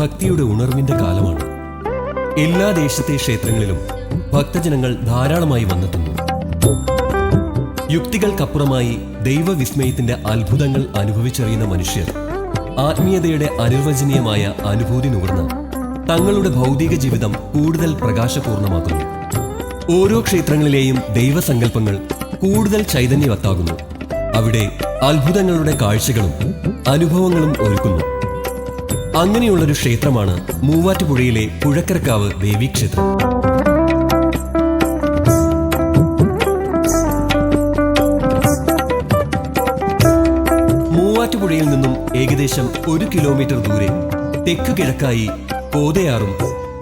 ഭക്തിയുടെ ഉണർവിന്റെ കാലമാണ്. എല്ലാ ദേശത്തെ ക്ഷേത്രങ്ങളിലും ഭക്തജനങ്ങൾ ധാരാളമായി വന്നെത്തുന്നു. യുക്തികൾക്കപ്പുറമായി ദൈവവിസ്മയത്തിന്റെ അത്ഭുതങ്ങൾ അനുഭവിച്ചറിയുന്ന മനുഷ്യർ ആത്മീയതയുടെ അനിർവചനീയമായ അനുഭൂതി നുകർന്ന് തങ്ങളുടെ ഭൗതിക ജീവിതം കൂടുതൽ പ്രകാശപൂർണമാക്കുന്നു. ഓരോ ക്ഷേത്രങ്ങളിലെയും ദൈവസങ്കല്പങ്ങൾ കൂടുതൽ ചൈതന്യവത്താകുന്നു. അവിടെ അത്ഭുതങ്ങളുടെ കാഴ്ചകളും അനുഭവങ്ങളും ഒരുക്കുന്നു. അങ്ങനെയുള്ളൊരു ക്ഷേത്രമാണ് മൂവാറ്റുപുഴയിലെ പുഴക്കരക്കാവ് ദേവീക്ഷേത്രം. മൂവാറ്റുപുഴയിൽ നിന്നും ഏകദേശം 1 കിലോമീറ്റർ ദൂരെ തെക്ക് കിഴക്കായി കോതയാറും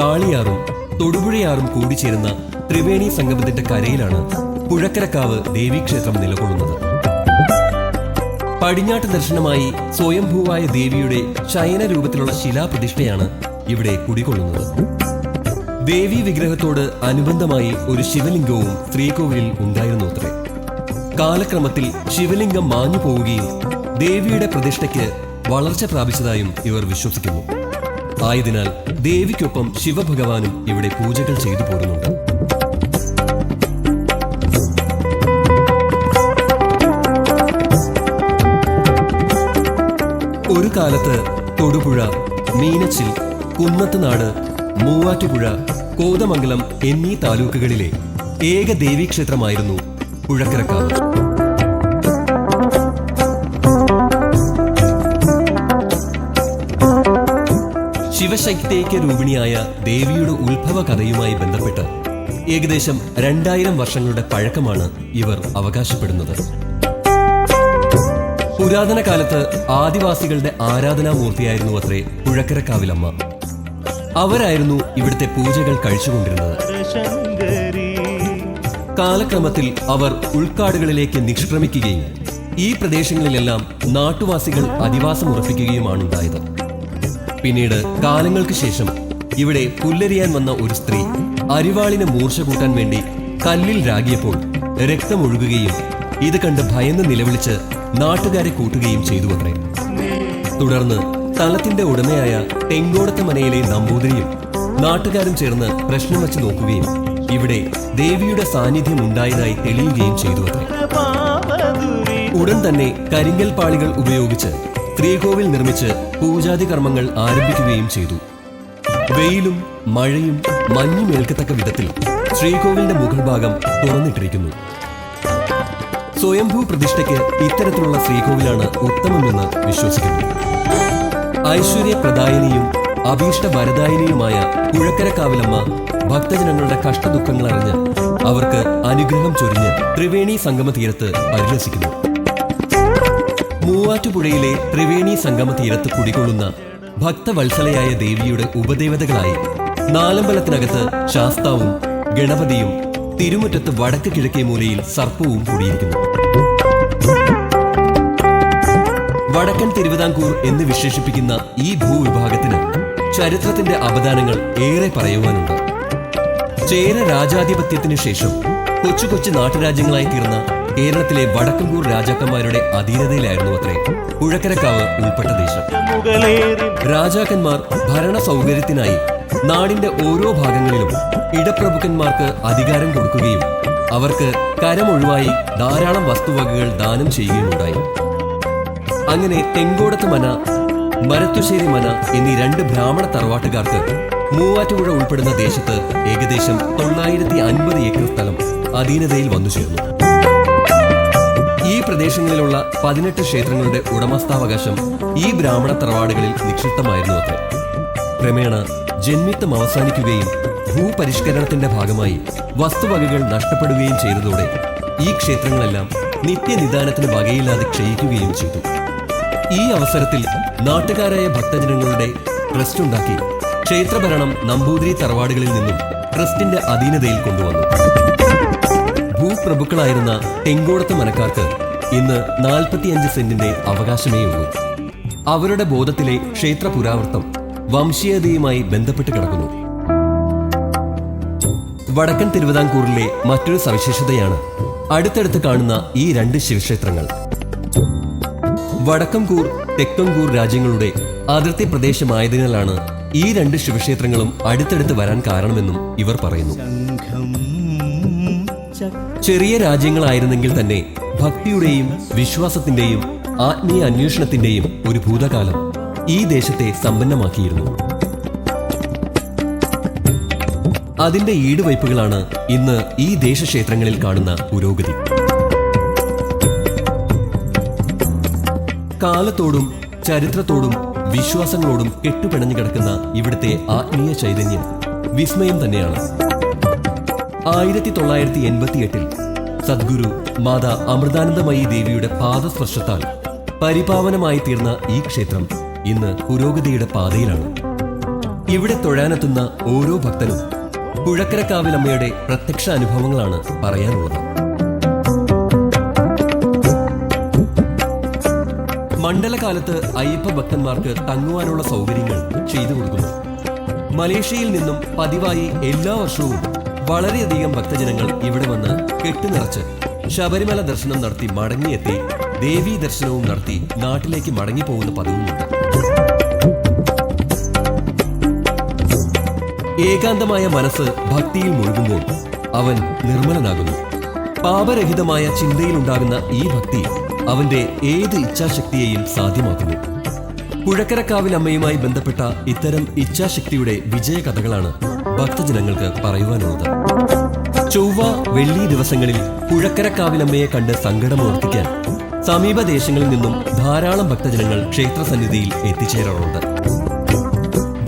കാളിയാറും തൊടുപുഴയാറും കൂടിച്ചേരുന്ന ത്രിവേണി സംഗമത്തിന്റെ കരയിലാണ് പുഴക്കരക്കാവ് ദേവീക്ഷേത്രം നിലകൊള്ളുന്നത്. പടിഞ്ഞാട്ട് ദർശനമായി സ്വയംഭൂവായ ദേവിയുടെ ശയന രൂപത്തിലുള്ള ശിലാപ്രതിഷ്ഠയാണ് ഇവിടെ കുടികൊള്ളുന്നത്. ദേവീ വിഗ്രഹത്തോട് അനുബന്ധമായി ഒരു ശിവലിംഗവും ശ്രീകോവിലിൽ ഉണ്ടായിരുന്നു അത്രേ. കാലക്രമത്തിൽ ശിവലിംഗം മാഞ്ഞു പോവുകയും ദേവിയുടെ പ്രതിഷ്ഠയ്ക്ക് വളർച്ച പ്രാപിച്ചതായും ഇവർ വിശ്വസിക്കുന്നു. ആയതിനാൽ ദേവിക്കൊപ്പം ശിവഭഗവാനും ഇവിടെ പൂജകൾ ചെയ്തു പോരുന്നുണ്ട്. ഒരു കാലത്ത് തൊടുപുഴ, മീനച്ചിൽ, കുന്നത്തുനാട്, മൂവാറ്റുപുഴ, കോതമംഗലം എന്നീ താലൂക്കുകളിലെ ഏക ദേവീക്ഷേത്രമായിരുന്നു പുഴക്കരക്കാവ്. ശിവശക്തൈക്യ രൂപിണിയായ ദേവിയുടെ ഉത്ഭവ കഥയുമായി ബന്ധപ്പെട്ട് ഏകദേശം 2000 വർഷങ്ങളുടെ പഴക്കമാണ് ഇവർ അവകാശപ്പെടുന്നത്. പുരാതന കാലത്ത് ആദിവാസികളുടെ ആരാധനാമൂർത്തിയായിരുന്നു അത്രേ പുഴക്കരക്കാവിലമ്മ. അവരായിരുന്നു ഇവിടുത്തെ പൂജകൾ കഴിച്ചുകൊണ്ടിരുന്നത്. കാലക്രമത്തിൽ അവർ ഉൾക്കാടുകളിലേക്ക് നിഷ്ക്രമിക്കുകയും ഈ പ്രദേശങ്ങളിലെല്ലാം നാട്ടുവാസികൾ അധിവാസമുറപ്പിക്കുകയുമാണുണ്ടായത്. പിന്നീട് കാലങ്ങൾക്ക് ശേഷം ഇവിടെ പുല്ലരിയാൻ വന്ന ഒരു സ്ത്രീ അരിവാളിന് മൂർച്ച കൂട്ടാൻ വേണ്ടി കല്ലിൽ രാഗിയപ്പോൾ രക്തമൊഴുകുകയും ഇത് കണ്ട് ഭയന്ന് നിലവിളിച്ച് നാട്ടുകാരെ കൂട്ടുകയും ചെയ്തു അത്രേ. തുടർന്ന് സ്ഥലത്തിന്റെ ഉടമയായ തെങ്കോടത്ത് മനയിലെ നമ്പൂതിരിയും നാട്ടുകാരും ചേർന്ന് പ്രശ്നം വച്ച് നോക്കുകയും ഇവിടെ ദേവിയുടെ സാന്നിധ്യം ഉണ്ടായതായി തെളിയുകയും ചെയ്തു അത്രേ. ഉടൻ തന്നെ കരിങ്കൽ പാളികൾ ഉപയോഗിച്ച് ശ്രീകോവിൽ നിർമ്മിച്ച് പൂജാതി കർമ്മങ്ങൾ ആരംഭിക്കുകയും ചെയ്തു. വെയിലും മഴയും മഞ്ഞും ഏൽക്കത്തക്ക വിധത്തിൽ ശ്രീകോവിലിന്റെ മുകൾ ഭാഗം തുറന്നിട്ടിരിക്കുന്നു. സ്വയംഭൂ പ്രതിഷ്ഠയ്ക്ക് ഇത്തരത്തിലുള്ള ശ്രീകോവിലാണ് ഉത്തമമെന്ന് വിശ്വസിക്കുന്നു. ഐശ്വര്യപ്രദായിനിയും അഭീഷ്ട വരദായിനിയുമായ പുഴക്കരക്കാവിലമ്മ ഭക്തജനങ്ങളുടെ കഷ്ടദുഃഖങ്ങൾ അറിഞ്ഞ് അവർക്ക് അനുഗ്രഹം ചൊരിഞ്ഞ് ത്രിവേണി സംഗമ തീരത്ത് പരിലസിക്കുന്നു. മൂവാറ്റുപുഴയിലെ ത്രിവേണി സംഗമ തീരത്ത് കുടികൊള്ളുന്ന ഭക്തവത്സലയായ ദേവിയുടെ ഉപദേവതകളായി നാലമ്പലത്തിനകത്ത് ശാസ്താവും ഗണപതിയും തിരുമുറ്റത്ത് വടക്ക് കിഴക്കേ മൂലയിൽ സർപ്പവും കൂടിയിരിക്കുന്നു. വടക്കൻ തിരുവിതാംകൂർ എന്ന് വിശേഷിപ്പിക്കുന്ന ഈ ഭൂവിഭാഗത്തിന് ചരിത്രത്തിന്റെ അവദാനങ്ങൾ ഏറെ പറയുവാനുണ്ട്. ചേര രാജാധിപത്യത്തിനു ശേഷം കൊച്ചു കൊച്ചു നാട്ടുരാജ്യങ്ങളായി തീർന്ന കേരളത്തിലെ വടക്കൻകൂർ രാജാക്കന്മാരുടെ അധീനതയിലായിരുന്നു അത്രേ പുഴക്കരക്കാവ് ഉൾപ്പെട്ട ദേശം. രാജാക്കന്മാർ ഭരണ സൗകര്യത്തിനായി നാടിന്റെ ഓരോ ഭാഗങ്ങളിലും ഇടപ്രഭുക്കന്മാർക്ക് അധികാരം കൊടുക്കുകയും അവർക്ക് കരമൊഴിവായി ധാരാളം വസ്തുവകകൾ ദാനം ചെയ്യുകയുമുണ്ടായി. അങ്ങനെ തെങ്കോടത്ത് മന, മരത്തുശ്ശേരി മന എന്നീ 2 ബ്രാഹ്മണ തറവാട്ടുകാർക്ക് മൂവാറ്റുപുഴ ഉൾപ്പെടുന്ന ദേശത്ത് ഏകദേശം 950 ഏക്കർ സ്ഥലം അധീനതയിൽ വന്നു ചേർന്നു. ഈ പ്രദേശങ്ങളിലുള്ള 18 ക്ഷേത്രങ്ങളുടെ ഉടമസ്ഥാവകാശം ഈ ബ്രാഹ്മണ തറവാടുകളിൽ നിക്ഷിപ്തമായിരുന്നു അത്രേ. ക്രമേണ ജന്മിത്വം അവസാനിക്കുകയും ഭൂപരിഷ്കരണത്തിന്റെ ഭാഗമായി വസ്തുവകകൾ നഷ്ടപ്പെടുകയും ചെയ്തതോടെ ഈ ക്ഷേത്രങ്ങളെല്ലാം നിത്യനിദാനത്തിന് വകയില്ലാതെ ക്ഷയിക്കുകയും ചെയ്തു. ഈ അവസരത്തിൽ നാട്ടുകാരായ ഭക്തജനങ്ങളുടെ ട്രസ്റ്റ് ഉണ്ടാക്കി ക്ഷേത്രഭരണം നമ്പൂതിരി തറവാടുകളിൽ നിന്നും ട്രസ്റ്റിന്റെ അധീനതയിൽ കൊണ്ടുവന്നു. ഭൂപ്രഭുക്കളായിരുന്ന തെങ്കോടത്ത് മനക്കാർക്ക് ഇന്ന് 45 സെന്റിന്റെ അവകാശമേ ഉള്ളൂ. അവരുടെ ബോധത്തിലെ ക്ഷേത്ര പുരാവൃത്തം വംശീയതയുമായി ബന്ധപ്പെട്ട് കിടക്കുന്നു. വടക്കൻ തിരുവിതാംകൂറിലെ മറ്റൊരു സവിശേഷതയാണ് അടുത്തടുത്ത് കാണുന്ന ഈ 2 ശിവക്ഷേത്രങ്ങൾ. വടക്കംകൂർ തെക്കംകൂർ രാജ്യങ്ങളുടെ അതിർത്തി പ്രദേശമായതിനാലാണ് ഈ 2 ശിവക്ഷേത്രങ്ങളും അടുത്തടുത്ത് വരാൻ കാരണമെന്നും ഇവർ പറയുന്നു. ചെറിയ രാജ്യങ്ങളായിരുന്നെങ്കിൽ തന്നെ ഭക്തിയുടെയും വിശ്വാസത്തിന്റെയും ആത്മീയ അന്വേഷണത്തിന്റെയും ഒരു ഭൂതകാലം ഈ ദേശത്തെ സമ്പന്നമാക്കിയിരുന്നു. അതിന്റെ ഈടുവയ്പ്പുകളാണ് ഇന്ന് ഈ ദേശക്ഷേത്രങ്ങളിൽ കാണുന്ന പുരോഗതി. കാലത്തോടും ചരിത്രത്തോടും വിശ്വാസങ്ങളോടും കെട്ടുപിണഞ്ഞു കിടക്കുന്ന ഇവിടുത്തെ ആത്മീയ ചൈതന്യം വിസ്മയം തന്നെയാണ്. 1988 സദ്ഗുരു മാതാ അമൃതാനന്ദമയി ദേവിയുടെ പാദസ്പർശത്താൽ പരിപാവനമായി തീർന്ന ഈ ക്ഷേത്രം ഇന്ന് പുരോഗതിയുടെ പാതയിലാണ്. ഇവിടെ തൊഴാനെത്തുന്ന ഓരോ ഭക്തനും പുഴക്കരക്കാവിലമ്മയുടെ പ്രത്യക്ഷ അനുഭവങ്ങളാണ് പറയാനുള്ളത്. മണ്ഡലകാലത്ത് അയ്യപ്പ ഭക്തന്മാർക്ക് തങ്ങുവാനുള്ള സൗകര്യങ്ങൾ ചെയ്തു കൊടുക്കുന്നു. മലേഷ്യയിൽ നിന്നും പതിവായി എല്ലാ വർഷവും വളരെയധികം ഭക്തജനങ്ങൾ ഇവിടെ വന്ന് കെട്ടുനിറച്ച് ശബരിമല ദർശനം നടത്തി മടങ്ങിയെത്തി ദേവീ ദർശനവും നടത്തി നാട്ടിലേക്ക് മടങ്ങിപ്പോകുന്ന പതിവുമുണ്ട്. ഏകാന്തമായ മനസ്സ് ഭക്തിയിൽ മുഴുകുമ്പോൾ അവൻ നിർമ്മലനാകുന്നു. പാപരഹിതമായ ചിന്തയിലുണ്ടാകുന്ന ഈ ഭക്തി അവന്റെ ഏത് ഇച്ഛാശക്തിയെയും സാധ്യമാക്കുന്നു. പുഴക്കരക്കാവിലമ്മയുമായി ബന്ധപ്പെട്ട ഇത്തരം ഇച്ഛാശക്തിയുടെ വിജയകഥകളാണ് ഭക്തജനങ്ങൾക്ക് പറയുവാനുള്ളത്. ചൊവ്വ വെള്ളി ദിവസങ്ങളിൽ പുഴക്കരക്കാവിലമ്മയെ കണ്ട് സങ്കടമുണർത്തിക്കാൻ സമീപ ദേശങ്ങളിൽ നിന്നും ധാരാളം ഭക്തജനങ്ങൾ ക്ഷേത്രസന്നിധിയിൽ എത്തിച്ചേരാറുണ്ട്.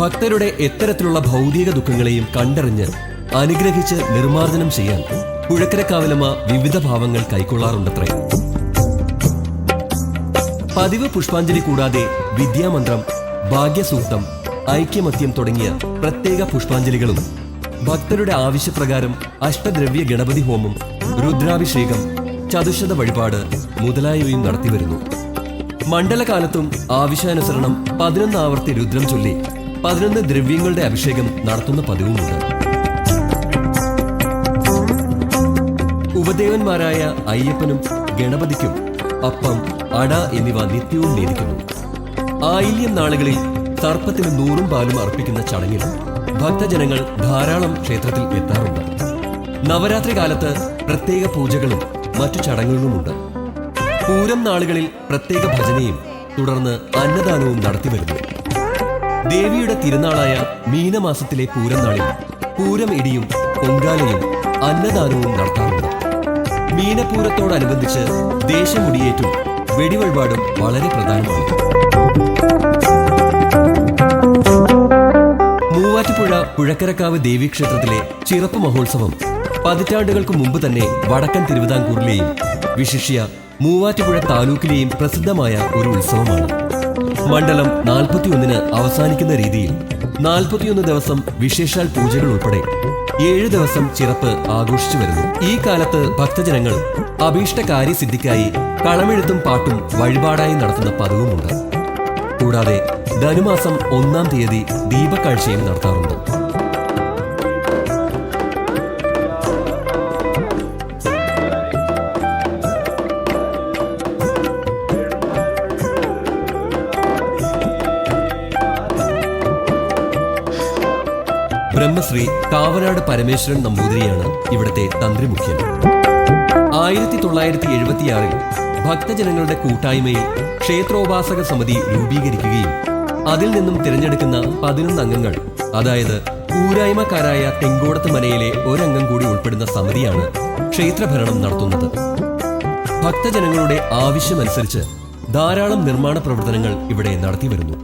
ഭക്തരുടെ എത്തരത്തിലുള്ള ഭൗതിക ദുഃഖങ്ങളെയും കണ്ടറിഞ്ഞ് അനുഗ്രഹിച്ച് നിർമ്മാർജ്ജനം ചെയ്യാൻ പുഴക്കരക്കാവിലമ്മ വിവിധ ഭാവങ്ങൾ കൈക്കൊള്ളാറുണ്ടത്രേ. പതിവ് പുഷ്പാഞ്ജലി കൂടാതെ വിദ്യാമന്ത്രം, ഭാഗ്യസൂക്തം, ഐക്യമത്യം തുടങ്ങിയ പ്രത്യേക പുഷ്പാഞ്ജലികളും ഭക്തരുടെ ആവശ്യപ്രകാരം അഷ്ടദ്രവ്യ ഗണപതി ഹോമം, രുദ്രാഭിഷേകം, ചതുശത വഴിപാട് മുതലായവയും നടത്തിവരുന്നു. മണ്ഡലകാലത്തും ആവശ്യാനുസരണം 11 ആവർത്തി രുദ്രം ചൊല്ലി 11 ദ്രവ്യങ്ങളുടെ അഭിഷേകം നടത്തുന്ന പതിവുമുണ്ട്. ഉപദേവന്മാരായ അയ്യപ്പനും ഗണപതിക്കും അപ്പം, അട എന്നിവ നിത്യവും നേദിക്കുന്നു. ആയില്യം നാളുകളിൽ സർപ്പത്തിന് 100 പാലും അർപ്പിക്കുന്ന ചടങ്ങിൽ ഭക്തജനങ്ങൾ ധാരാളം ക്ഷേത്രത്തിൽ എത്താറുണ്ട്. നവരാത്രി കാലത്ത് പ്രത്യേക പൂജകളും മറ്റു ചടങ്ങുകളുമുണ്ട്. പൂരം നാളുകളിൽ പ്രത്യേക ഭജനയും തുടർന്ന് അന്നദാനവും നടത്തിവരുന്നു. ദേവിയുടെ തിരുനാളായ മീനമാസത്തിലെ പൂരം നാളിൽ പൂരം ഇടിയും പൊങ്കാലയും അന്നദാനവും നടത്താറുണ്ട്. മീനപ്പൂരത്തോടനുബന്ധിച്ച് ദേശമുടിയേറ്റും വെടിവഴിപാടും വളരെ പ്രധാനമാണ്. മൂവാറ്റുപുഴ പുഴക്കരക്കാവ് ദേവീക്ഷേത്രത്തിലെ ചിറപ്പ് മഹോത്സവം പതിറ്റാണ്ടുകൾക്ക് മുമ്പ് തന്നെ വടക്കൻ തിരുവിതാംകൂറിലെയും വിശിഷ്യ മൂവാറ്റുപുഴ താലൂക്കിലെയും പ്രസിദ്ധമായ ഒരു ഉത്സവമാണ്. മണ്ഡലം 41 അവസാനിക്കുന്ന രീതിയിൽ 41 ദിവസം വിശേഷാൽ പൂജകൾ ഉൾപ്പെടെ 7 ദിവസം ചിറപ്പ് ആഘോഷിച്ചു വരുന്നു. ഈ കാലത്ത് ഭക്തജനങ്ങൾ അഭീഷ്ട കാര്യസിദ്ധിക്കായി കളമെഴുത്തും പാട്ടും വഴിപാടായി നടത്തുന്ന പതിവുമുണ്ട്. കൂടാതെ ധനുമാസം 1-ാം തീയതി ദീപക്കാഴ്ചയും നടത്താറുണ്ട്. ബ്രഹ്മശ്രീ കാവനാട് പരമേശ്വരൻ നമ്പൂതിരിയാണ് ഇവിടുത്തെ തന്ത്രിമുഖ്യൻ. 1976 ഭക്തജനങ്ങളുടെ കൂട്ടായ്മയിൽ ക്ഷേത്രോപാസക സമിതി രൂപീകരിക്കുകയും അതിൽ നിന്നും തിരഞ്ഞെടുക്കുന്ന 11 അംഗങ്ങൾ, അതായത് കൂരായ്മക്കാരായ തെങ്കോടത്ത് മനയിലെ ഒരംഗം കൂടി ഉൾപ്പെടുന്ന സമിതിയാണ് ക്ഷേത്രഭരണം നടത്തുന്നത്. ഭക്തജനങ്ങളുടെ ആവശ്യമനുസരിച്ച് ധാരാളം നിർമ്മാണ പ്രവർത്തനങ്ങൾ ഇവിടെ നടത്തിവരുന്നു.